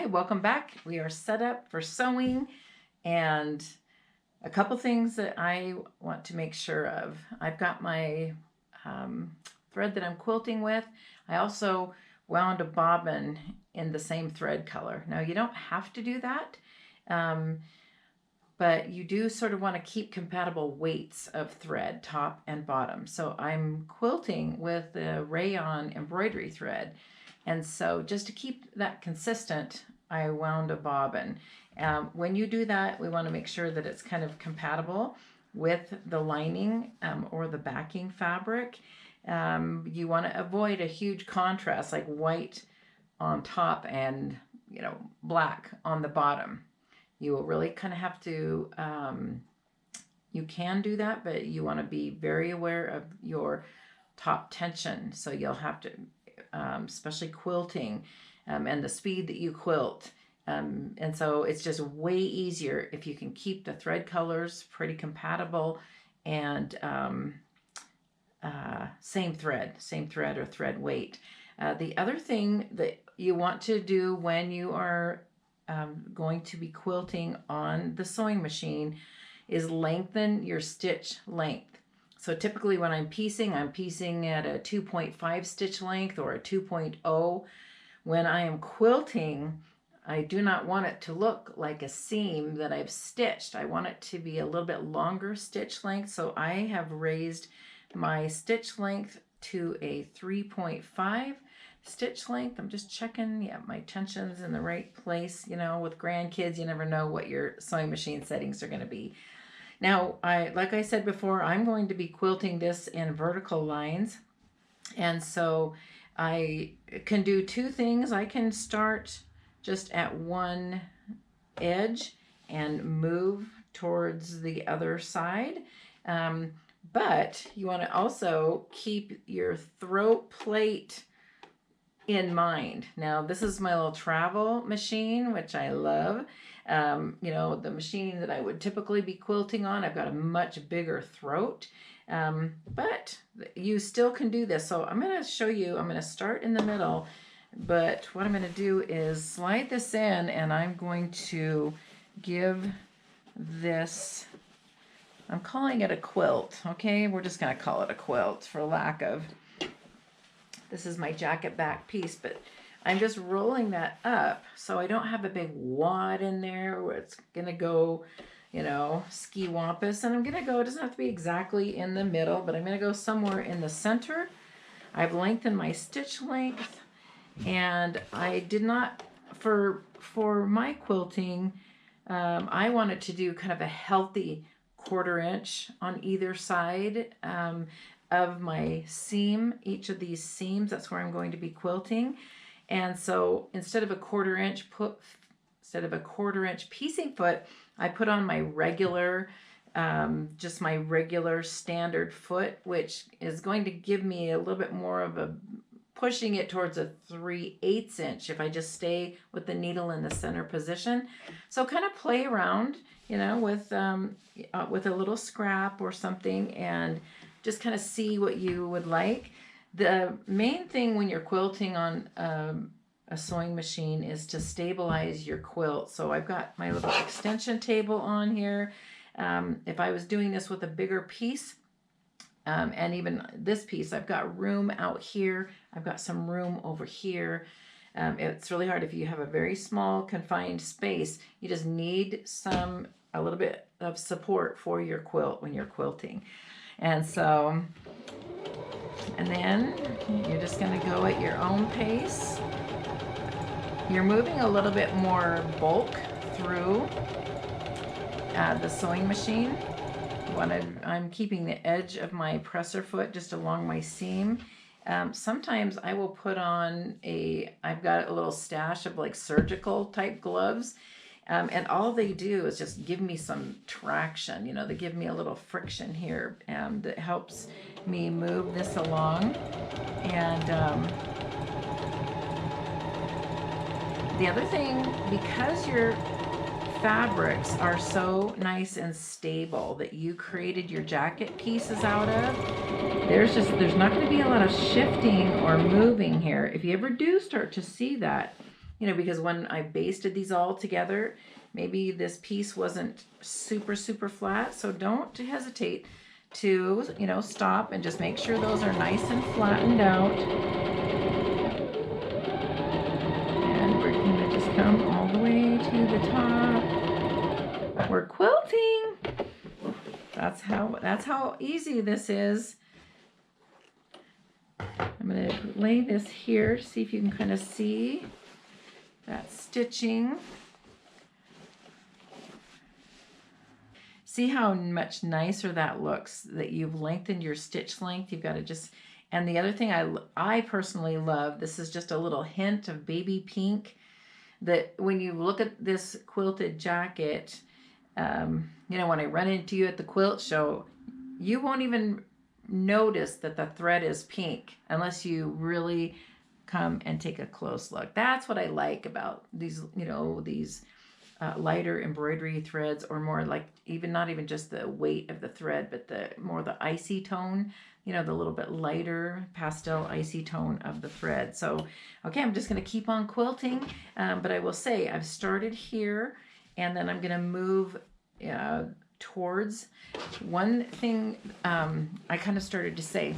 Hi, welcome back. We are set up for sewing, and a couple things that I want to make sure of. I've got my thread that I'm quilting with. I also wound a bobbin in the same thread color. Now you don't have to do that, but you do sort of want to keep compatible weights of thread, top and bottom. So I'm quilting with the rayon embroidery thread. And so just to keep that consistent, I wound a bobbin. When you do that, we want to make sure that it's kind of compatible with the lining or the backing fabric. You want to avoid a huge contrast like white on top and black on the bottom. You will really kind of have to, you can do that, but you want to be very aware of your top tension. So you'll have to, especially quilting and the speed that you quilt. And so it's just way easier if you can keep the thread colors pretty compatible and same thread or thread weight. The other thing that you want to do when you are going to be quilting on the sewing machine is lengthen your stitch length. So typically when I'm piecing at a 2.5 stitch length or a 2.0. When I am quilting, I do not want it to look like a seam that I've stitched. I want it to be a little bit longer stitch length. So I have raised my stitch length to a 3.5 stitch length. I'm just checking, yeah, my tension's in the right place. You know, with grandkids, you never know what your sewing machine settings are going to be. Now, like I said before, I'm going to be quilting this in vertical lines. And so I can do two things. I can start just at one edge and move towards the other side. But you want to also keep your throat plate in mind. Now, this is my little travel machine, which I love. The machine that I would typically be quilting on, I've got a much bigger throat, but you still can do this. So I'm going to show you, I'm going to start in the middle, but what I'm going to do is slide this in, and I'm going to give this, I'm calling it a quilt, okay? We're just going to call it a quilt for lack of, this is my jacket back piece, but I'm just rolling that up so I don't have a big wad in there where it's going to go, ski wampus. And I'm going to go, it doesn't have to be exactly in the middle, but I'm going to go somewhere in the center. I've lengthened my stitch length, and I did not, for my quilting, I wanted to do kind of a healthy 1/4 inch on either side of my seam, each of these seams. That's where I'm going to be quilting. And so instead of a 1/4 inch piecing foot, I put on my regular, just my regular standard foot, which is going to give me a little bit more of a, pushing it towards a 3/8 inch if I just stay with the needle in the center position. So kind of play around, with a little scrap or something, and just kind of see what you would like. The main thing when you're quilting on a sewing machine is to stabilize your quilt. So I've got my little extension table on here. If I was doing this with a bigger piece, and even this piece, I've got room out here. I've got some room over here. It's really hard if you have a very small confined space. You just need a little bit of support for your quilt when you're quilting. And so, and then you're just going to go at your own pace. You're moving a little bit more bulk through the sewing machine. I'm keeping the edge of my presser foot just along my seam. Sometimes I will put on I've got a little stash of like surgical type gloves. And all they do is just give me some traction. They give me a little friction here, that helps me move this along. And the other thing, because your fabrics are so nice and stable that you created your jacket pieces out of, there's not going to be a lot of shifting or moving here. If you ever do start to see that, you know, because when I basted these all together, maybe this piece wasn't super, super flat. So don't hesitate to, you know, stop and just make sure those are nice and flattened out. And we're gonna just come all the way to the top. We're quilting. That's how easy this is. I'm going to lay this here, see if you can kind of see that stitching. See how much nicer that looks, that you've lengthened your stitch length. You've got to just, and the other thing I personally love, this is just a little hint of baby pink, that when you look at this quilted jacket, you know, when I run into you at the quilt show, you won't even notice that the thread is pink unless you really come and take a close look. That's what I like about these, you know, these lighter embroidery threads, or more like not even just the weight of the thread, but the icy tone, you know, the little bit lighter pastel icy tone of the thread. So, okay, I'm just going to keep on quilting, but I will say I've started here, and then I'm going to move towards one thing I kind of started to say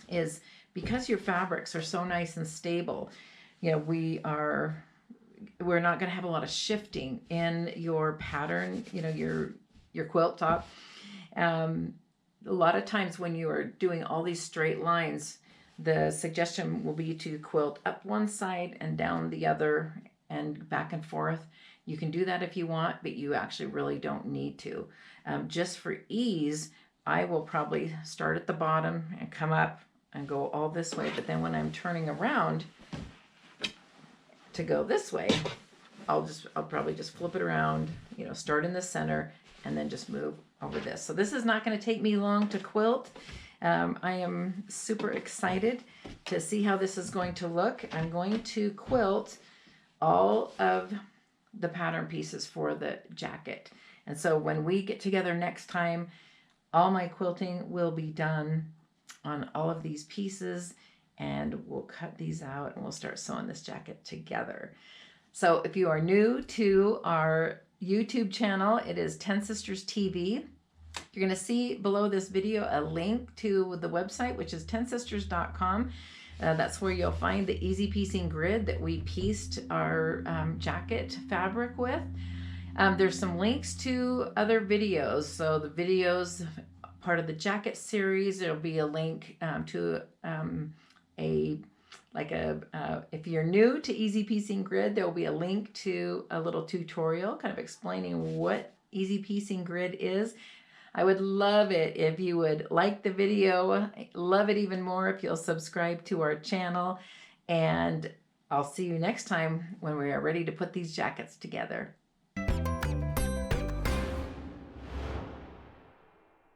is, because your fabrics are so nice and stable, you know, we're not going to have a lot of shifting in your pattern, you know, your quilt top. A lot of times when you are doing all these straight lines, the suggestion will be to quilt up one side and down the other and back and forth. You can do that if you want, but you actually really don't need to. Just for ease, I will probably start at the bottom and come up and go all this way. But then when I'm turning around to go this way, I'll probably just flip it around, you know, start in the center and then just move over this. So this is not going to take me long to quilt. I am super excited to see how this is going to look. I'm going to quilt all of the pattern pieces for the jacket. And so when we get together next time, all my quilting will be done on all of these pieces, and we'll cut these out and we'll start sewing this jacket together. So if you are new to our YouTube channel, it is 10 Sisters TV. You're going to see below this video a link to the website, which is 10sisters.com. That's where you'll find the EasyPiecing Grid that we pieced our jacket fabric with. There's some links to other videos. So the videos, part of the jacket series, there'll be a link to if you're new to EasyPiecing Grid, there will be a link to a little tutorial kind of explaining what EasyPiecing Grid is. I would love it if you would like the video. Love it even more if you'll subscribe to our channel. And I'll see you next time when we are ready to put these jackets together.